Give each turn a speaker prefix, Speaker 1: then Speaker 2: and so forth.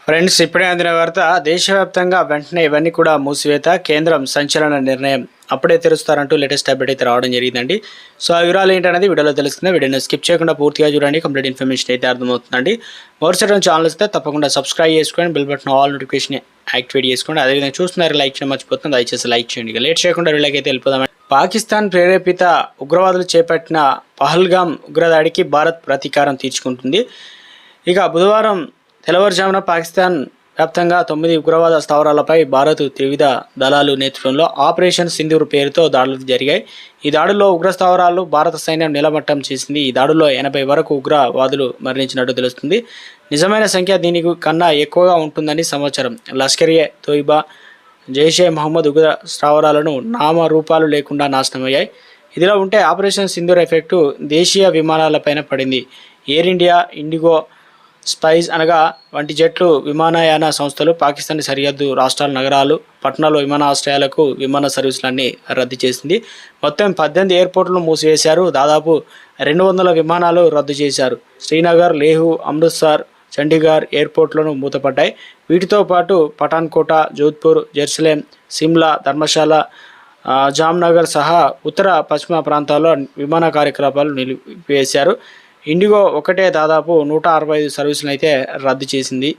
Speaker 1: Friends, ఇప్పుడే అందిన వార్త. దేశవ్యాప్తంగా వెంటనే ఇవన్నీ కూడా మూసివేత, కేంద్రం సంచలన నిర్ణయం, అప్పుడే తెరుస్తారంటూ లేటెస్ట్ అప్డేట్ అయితే రావడం జరిగిందండి. సో ఆ వివరాలు ఏంటనేది వీడియోలో తెలుస్తుంది. వీడియోని స్కిప్ చేయకుండా పూర్తిగా చూడండి, కంప్లీట్ ఇన్ఫర్మేషన్ అయితే అర్థమవుతుందండి. మరోసారి ఛానల్ వస్తే తప్పకుండా సబ్స్క్రైబ్ చేసుకోండి, bill button all notification activate చేసుకోండి. అదేవిధంగా చూస్తున్నారు లైక్ చేయడం మర్చిపోతుంది, దయచేసి లైక్ చేయండి. ఇక లేట్ చేయకుండా వీళ్ళకైతే వెళ్ళిపోదామండి. పాకిస్తాన్ ప్రేరేపిత ఉగ్రవాదులు చేపట్టిన పహల్గామ్ ఉగ్రదాడికి భారత్ ప్రతీకారం తీర్చుకుంటుంది. ఇక బుధవారం తెల్లవారుజామున పాకిస్తాన్ వ్యాప్తంగా 9 ఉగ్రవాద స్థావరాలపై భారత్ త్రివిధ దళాలు నేతృత్వంలో ఆపరేషన్ సింధూర్ పేరుతో దాడులు జరిగాయి. ఈ దాడుల్లో ఉగ్ర స్థావరాలు భారత సైన్యం నిలమట్టం చేసింది. ఈ దాడుల్లో 80 వరకు ఉగ్రవాదులు మరణించినట్టు తెలుస్తుంది. నిజమైన సంఖ్య దీనికి కన్నా ఎక్కువగా ఉంటుందని సమాచారం. లష్కర్-ఏ తోయిబా, జైషే మహమ్మద్ ఉగ్ర స్థావరాలను నామరూపాలు లేకుండా నాశనమయ్యాయి. ఇదిలా ఉంటే ఆపరేషన్ సింధూర్ ఎఫెక్టు దేశీయ విమానాలపైన పడింది. ఎయిర్ ఇండియా, ఇండిగో, స్పైస్ వంటి జట్లు విమానయాన సంస్థలు పాకిస్తాన్ సరిహద్దు రాష్ట్రాల నగరాలు, పట్టణాలు విమానాశ్రయాలకు విమాన సర్వీసులన్నీ రద్దు చేసింది. మొత్తం 18 ఎయిర్పోర్టులను మూసివేశారు. దాదాపు 200 విమానాలు రద్దు చేశారు. శ్రీనగర్, లేహు, అమృత్సర్, చండీగఢ్ ఎయిర్పోర్ట్లను మూతపడ్డాయి. వీటితో పాటు పఠాన్కోట, జోధ్పూర్, జెరూసలేం, సిమ్లా, ధర్మశాల, జామ్నగర్ సహా ఉత్తర పశ్చిమ ప్రాంతాల్లో విమాన కార్యకలాపాలు నిలిపివేశారు. ఇండిగో ఒకటే దాదాపు 165 సర్వీసులను అయితే రద్దు చేసింది.